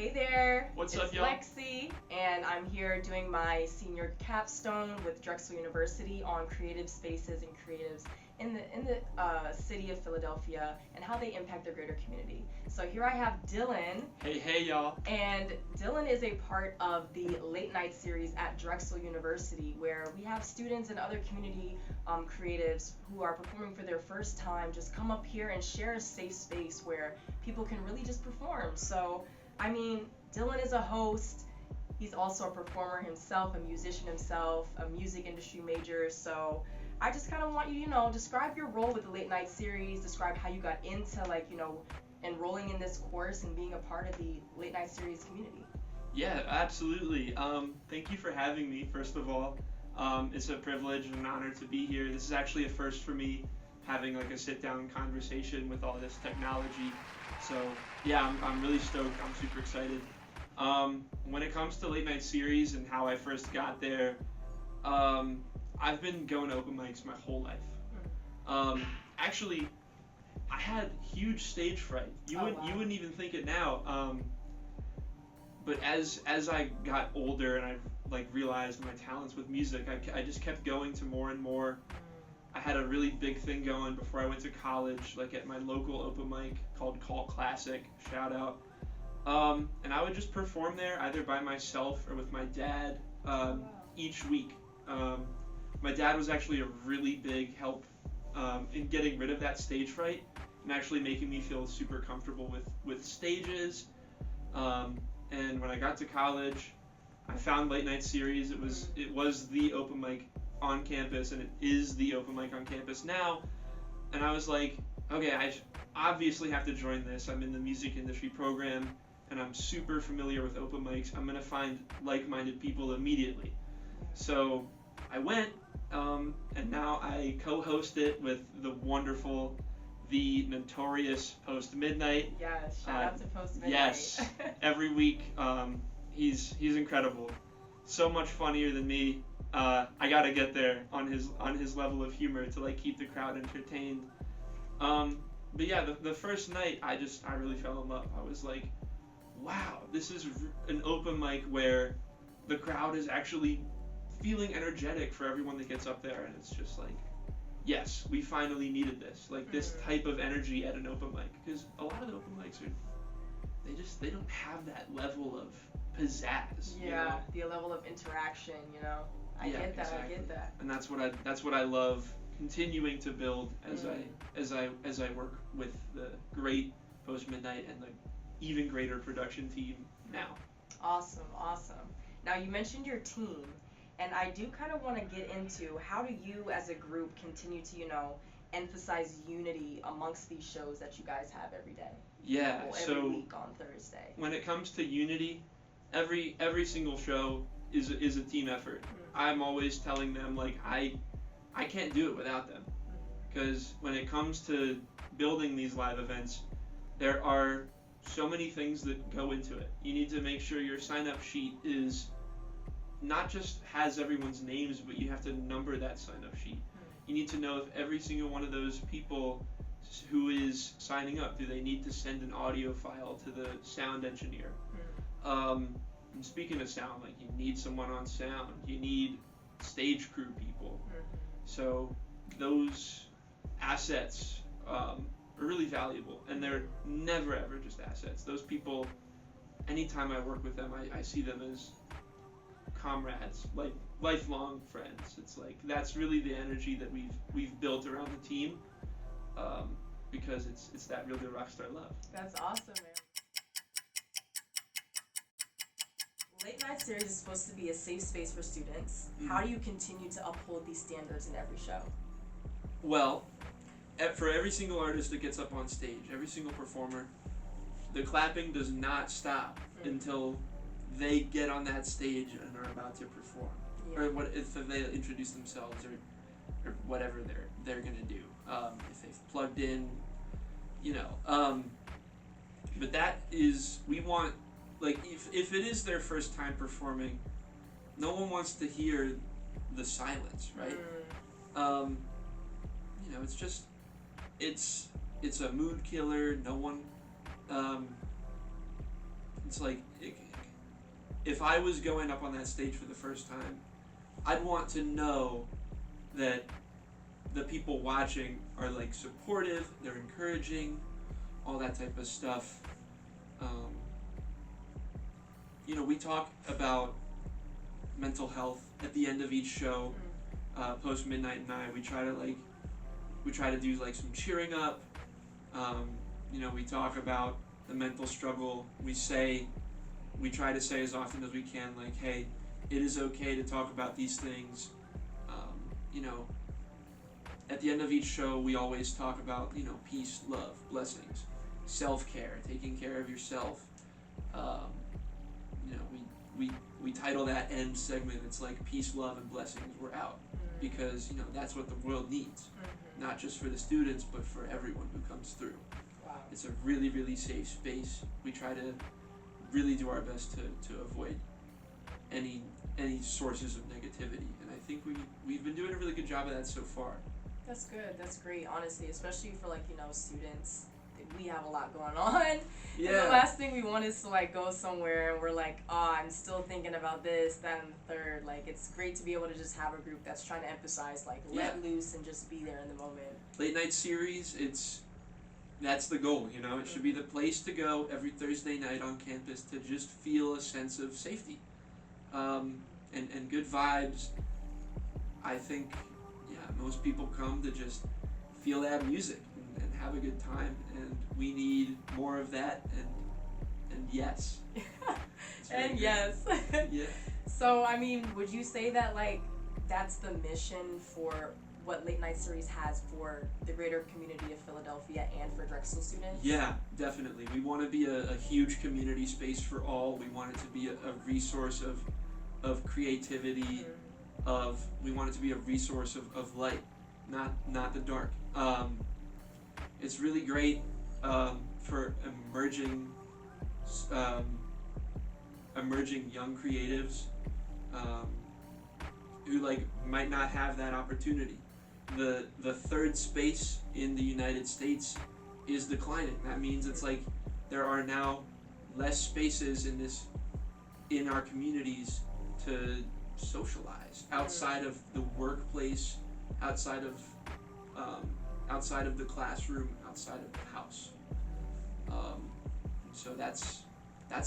Hey there, What's it's up, y'all? Lexi, and I'm here doing my senior capstone with Drexel University on creative spaces and creatives in the city of Philadelphia and how they impact their greater community. So here I have Dylan, Hey, y'all. and Dylan is a part of the late night series at Drexel University, where we have students and other community creatives who are performing for their first time just come up here and share a safe space where people can really just perform. So, I mean, Dylan is a host. He's also a performer himself, a musician himself, a music industry major. So, I just kind of want you, describe your role with the late night series, describe how you got into, enrolling in this course and being a part of the late night series community. Yeah, absolutely. Thank you for having me, first of all. It's a privilege and an honor to be here. This is actually a first for me, having like a sit-down conversation with all this technology. So yeah, I'm really stoked. I'm super excited. When it comes to late night series and how I first got there, um, I've been going to open mics my whole life. Um, Actually, I had huge stage fright. Oh wow. You wouldn't even think it now. But as I got older and I like realized my talents with music, I just kept going to more and more. I had a really big thing going before I went to college, like at my local open mic called Call Classic. Shout out. And I would just perform there either by myself or with my dad Wow. each week. Um, my dad was actually a really big help in getting rid of that stage fright and actually making me feel super comfortable with stages. Um, and when I got to college, I found Late Night Series. It was the open mic on campus, and it is the open mic on campus now. And I was like, okay, obviously have to join this. I'm in the music industry program, and I'm super familiar with open mics. I'm gonna find like-minded people immediately. So I went, and now I co-host it with the wonderful, the notorious Post Midnight. Yes, shout out to Post Midnight. Yes, every week. He's incredible. So much funnier than me. I gotta get there on his level of humor to like keep the crowd entertained. But yeah, the first night I really fell in love. I was like, wow, this is an open mic where the crowd is actually feeling energetic for everyone that gets up there, and it's just like, yes, we finally needed this, like this type of energy at an open mic, because a lot of the open mics are, they don't have that level of pizzazz. Yeah, you know? the level of interaction, I Yeah, get that, exactly. I get that. And that's what I love continuing to build as I work with the great Post Midnight and the even greater production team now. Awesome, awesome. Now you mentioned your team, and I do kind of want to get into how do you as a group continue to, emphasize unity amongst these shows that you guys have every day? Yeah, Well, every so week on Thursday. when it comes to unity, every single show is a team effort. I'm always telling them like I can't do it without them, because when it comes to building these live events, there are so many things that go into it. You need to make sure your sign up sheet is not just has everyone's names, but you have to number that sign up sheet. You need to know if every single one of those people who is signing up, do they need to send an audio file to the sound engineer? And speaking of sound, like you need someone on sound, you need stage crew people. So those assets are really valuable, and they're never ever just assets. Those people, anytime I work with them, I see them as comrades, like lifelong friends. It's like that's really the energy that we've built around the team, because it's that real good rockstar love. That's awesome, man. Late Night Series is supposed to be a safe space for students. How do you continue to uphold these standards in every show? Well, for every single artist that gets up on stage, every single performer, the clapping does not stop until they get on that stage and are about to perform, or what if they introduce themselves, or whatever they're gonna do. If they've plugged in, but that is, we want, like if it is their first time performing, no one wants to hear the silence, right? It's just it's a mood killer. No one it's like if I was going up on that stage for the first time, I'd want to know that the people watching are like supportive, they're encouraging, all that type of stuff. We talk about mental health at the end of each show. Post Midnight and I, we try to do like some cheering up. We talk about the mental struggle. We try to say as often as we can, like, hey, it is okay to talk about these things. At the end of each show, we always talk about, peace, love, blessings, self-care, taking care of yourself. We title that end segment, it's like peace, love, and blessings, we're out. Because, that's what the world needs. Not just for the students, but for everyone who comes through. Wow. It's a really, really safe space. We try to really do our best to avoid any sources of negativity. And I think we've been doing a really good job of that so far. That's good. That's great, honestly, especially for students. We have a lot going on. Yeah. And the last thing we want is to go somewhere and we're like, oh, I'm still thinking about this, that, and the third. It's great to be able to just have a group that's trying to emphasize let loose and just be there in the moment. Late night series, that's the goal, It should be the place to go every Thursday night on campus to just feel a sense of safety, and good vibes. I think, most people come to just feel that music and have a good time, and we need more of that, and yes. And yes. Yeah. So, would you say that, that's the mission for what Late Night Series has for the greater community of Philadelphia and for Drexel students? Yeah, definitely. We want to be a huge community space for all. We want it to be a resource of creativity, we want it to be a resource of light, not the dark. It's really great for emerging young creatives who might not have that opportunity. The third space in the United States is declining. That means it's there are now less spaces in our communities to socialize outside of the workplace, outside of the classroom, outside of the house. So that's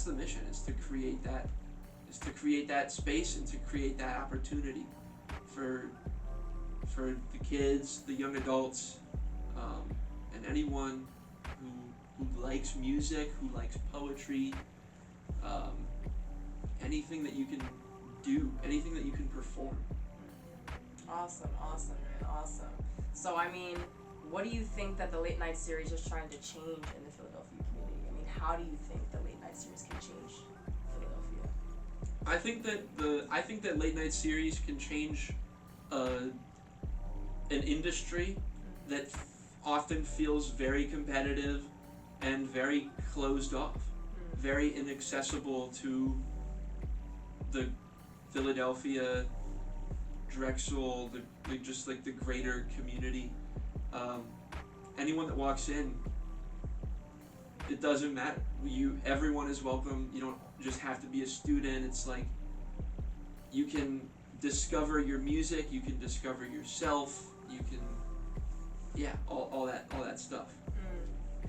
the mission, is to create that space and to create that opportunity for the kids, the young adults, and anyone who likes music, who likes poetry, anything that you can do, anything that you can perform. Awesome, man, awesome. So, what do you think that the Late Night Series is trying to change in the Philadelphia community? How do you think the Late Night Series can change Philadelphia? I think that Late Night Series can change an industry that often feels very competitive and very closed off, very inaccessible to the Philadelphia, Drexel, the greater community. Anyone that walks in, it doesn't matter. Everyone is welcome. You don't just have to be a student. It's you can discover your music. You can discover yourself. You can, all that stuff.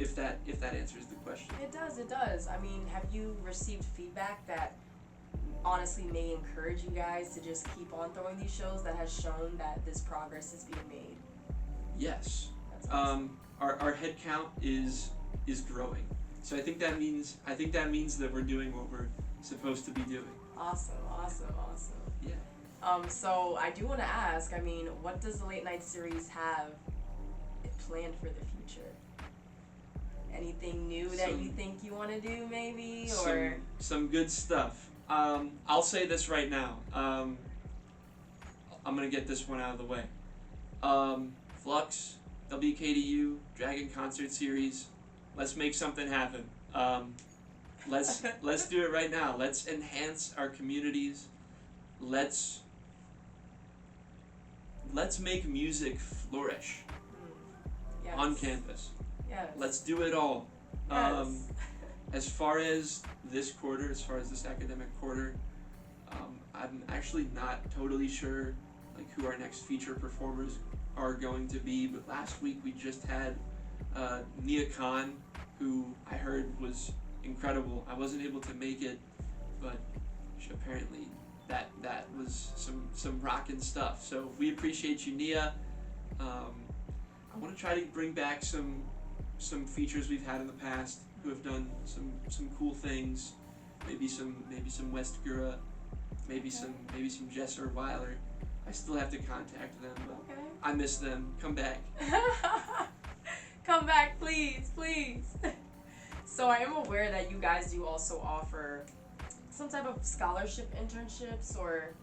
If that answers the question. It does. Have you received feedback that honestly may encourage you guys to just keep on throwing these shows, that has shown that this progress is being made? Yes. That's awesome. Our head count is growing. So I think that means that we're doing what we're supposed to be doing. Awesome. Yeah. So I do want to ask, what does the Late Night Series have planned for the future? Anything new that you think you want to do, maybe, or some good stuff? I'll say this right now. I'm gonna get this one out of the way. Flux, WKDU, Dragon Concert Series. Let's make something happen. Let's do it right now. Let's enhance our communities. Let's make music flourish yes. on campus. Yes. Let's do it all. Yes. As far as this quarter, as far as this academic quarter, I'm actually not totally sure like who our next feature performers are going to be. But last week we just had Nia Khan, who I heard was incredible. I wasn't able to make it, but apparently that was some rockin' stuff. So we appreciate you, Nia. I want to try to bring back some features we've had in the past who have done some cool things. Maybe some West Gura, maybe some Jesser Weiler. I still have to contact them, but I miss them. Come back. Come back, please, please. So I am aware that you guys do also offer some type of scholarship internships or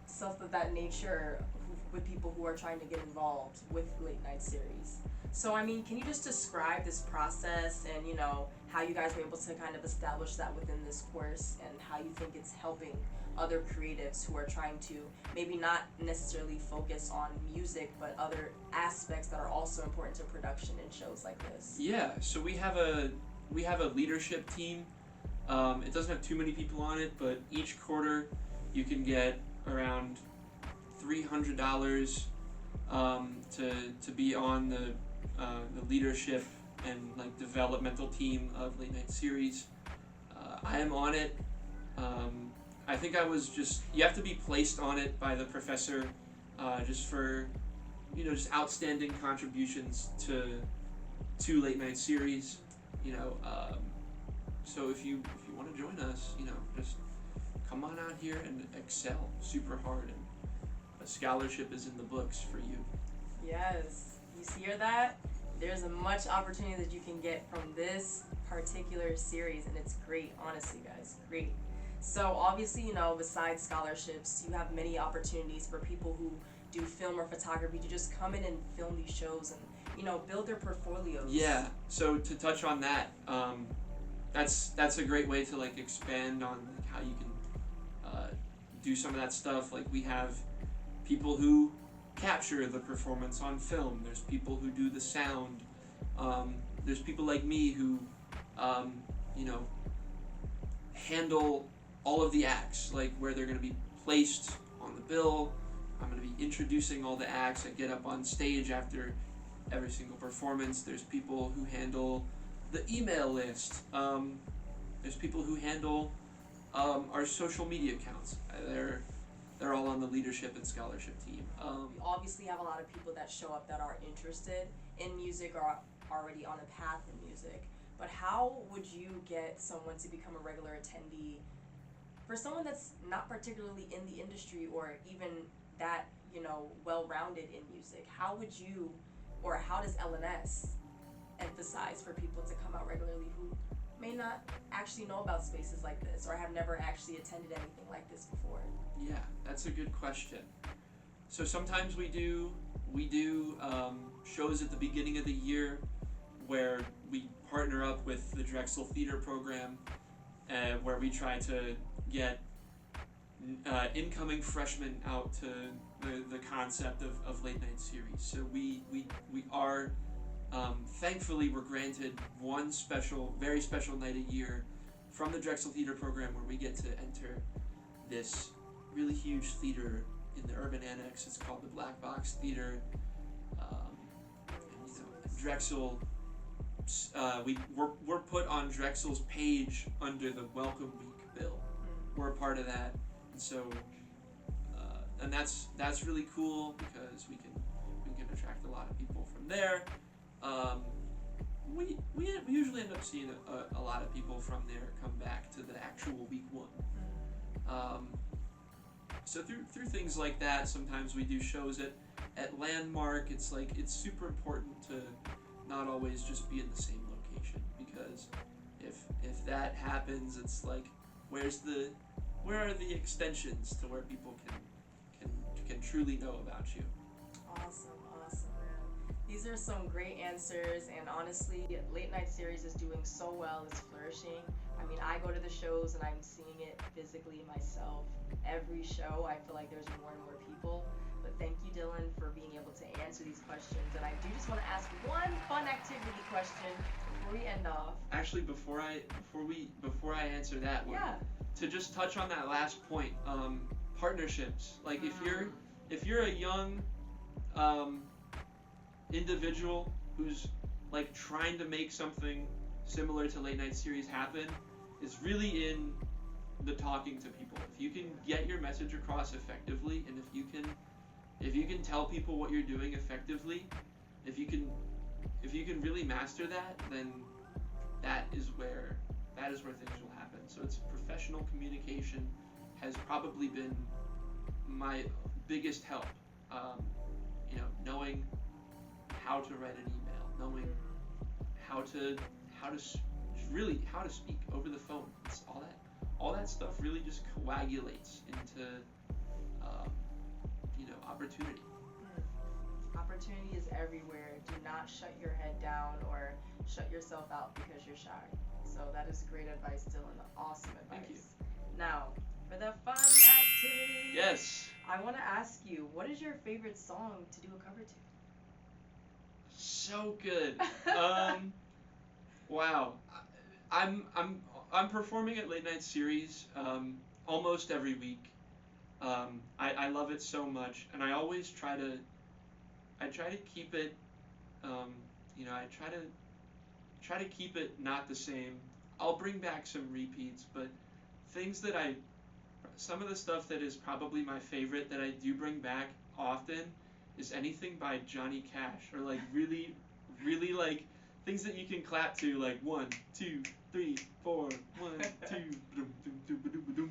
stuff of that nature with people who are trying to get involved with Late Night Series. So I mean, can you just describe this process and how you guys were able to kind of establish that within this course and how you think it's helping other creatives who are trying to maybe not necessarily focus on music but other aspects that are also important to production in shows like this? Yeah, so we have a leadership team. It doesn't have too many people on it, but each quarter you can get around $300 to be on the leadership and like developmental team of Late Night Series. I am on it. I think you have to be placed on it by the professor, just for just outstanding contributions to Late Night Series. So if you want to join us, just come on out here and excel super hard, and a scholarship is in the books for you. Yes, you hear that? There's a much opportunity that you can get from this particular series, and it's great, honestly, guys, great. So obviously, besides scholarships, you have many opportunities for people who do film or photography to just come in and film these shows and build their portfolios. Yeah. So to touch on that, that's a great way to like expand on how you can do some of that stuff. Like we have people who capture the performance on film. There's people who do the sound. There's people like me who, handle all of the acts, like where they're going to be placed on the bill. I'm going to be introducing all the acts. I get up on stage after every single performance. There's people who handle the email list. There's people who handle our social media accounts. They're all on the leadership and scholarship team. We obviously have a lot of people that show up that are interested in music or are already on a path in music. But how would you get someone to become a regular attendee for someone that's not particularly in the industry or even that, well-rounded in music? How would you, or how does LNS emphasize for people to come out regularly who may not actually know about spaces like this or have never actually attended anything like this before? Yeah, that's a good question. So sometimes we do shows at the beginning of the year where we partner up with the Drexel Theater program, where we try to get incoming freshmen out to the concept of Late Night Series. So we are thankfully we're granted one very special night a year from the Drexel Theater program where we get to enter this really huge theater in the urban annex. It's called the Black Box Theater. Drexel, we're put on Drexel's page under the Welcome Week bill. We're a part of that, and so and that's really cool because we can attract a lot of people from there. We usually end up seeing a lot of people from there come back to the actual week one. So through things like that, sometimes we do shows at Landmark. It's super important to not always just be in the same location, because if that happens, it's like where are the extensions to where people can truly know about you? Awesome, man. These are some great answers, and honestly, Late Night Series is doing so well. It's flourishing. I mean, I go to the shows and I'm seeing it physically myself. Every show, I feel like there's more and more people. But But thank you, Dylan, for being able to answer these questions. And I do just want to ask one fun activity question before we end off. Actually, before I answer that one, Yeah. to just touch on that last point, partnerships. Like if you're a young individual who's like trying to make something similar to late night series happen, it's really in the talking to people. If you can get your message across effectively, and if you can tell people what you're doing effectively, if you can really master that, then that is where things will happen. So it's professional communication has probably been my biggest help. Knowing how to write an email, knowing how to speak over the phone. It's all that stuff really just coagulates into opportunity. Opportunity is everywhere. Do not shut your head down or shut yourself out because you're shy. So that is great advice, Dylan. Awesome advice. Thank you. Now, for the fun activity. Yes. I want to ask you, what is your favorite song to do a cover to? So good. Wow. I'm performing at Late Night Series almost every week. I love it so much, and I always try to keep it. I try to keep it not the same. I'll bring back some repeats, but some of the stuff that is probably my favorite that I do bring back often is anything by Johnny Cash, or like really, really like things that you can clap to, like 1, 2, 3, 4, 1, 2.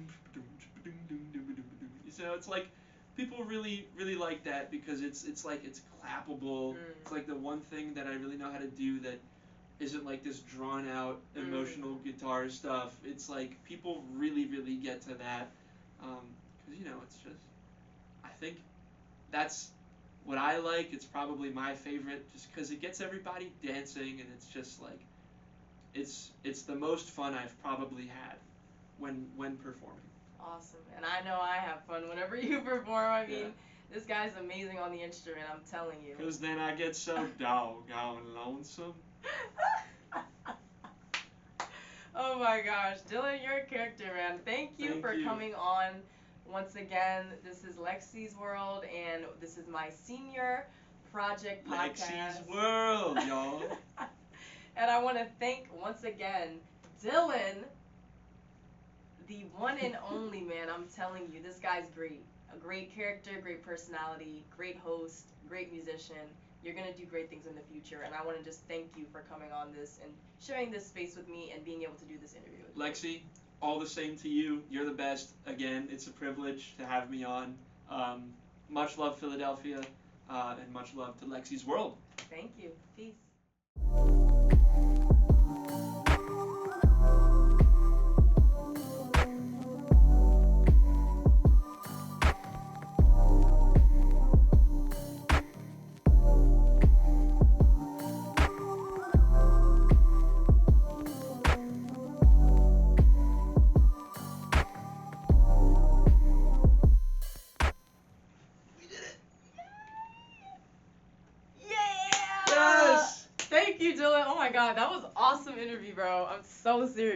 So it's like people really, really like that because it's like it's clappable. It's like the one thing that I really know how to do that isn't like this drawn out emotional guitar stuff. It's like people really, really get to that because it's just, I think that's what I like. It's probably my favorite just because it gets everybody dancing, and it's just like it's the most fun I've probably had when performing. Awesome. And I know I have fun whenever you perform. I mean, this guy's amazing on the instrument, I'm telling you. Because then I get so doggone lonesome. Oh my gosh, Dylan, you're a character, man. Thank you for coming on. Once again, this is Lexi's World, and this is my senior project podcast. Lexi's World, y'all. And I want to thank, once again, Dylan, the one and only, man. I'm telling you, this guy's great. A great character, great personality, great host, great musician. You're going to do great things in the future, and I want to just thank you for coming on this and sharing this space with me and being able to do this interview with Lexi, all the same to you. You're the best. Again, it's a privilege to have me on. Much love, Philadelphia, and much love to Lexi's World. Thank you. Peace. Thank you, Dylan. Oh my God, that was an awesome interview, bro. I'm so serious.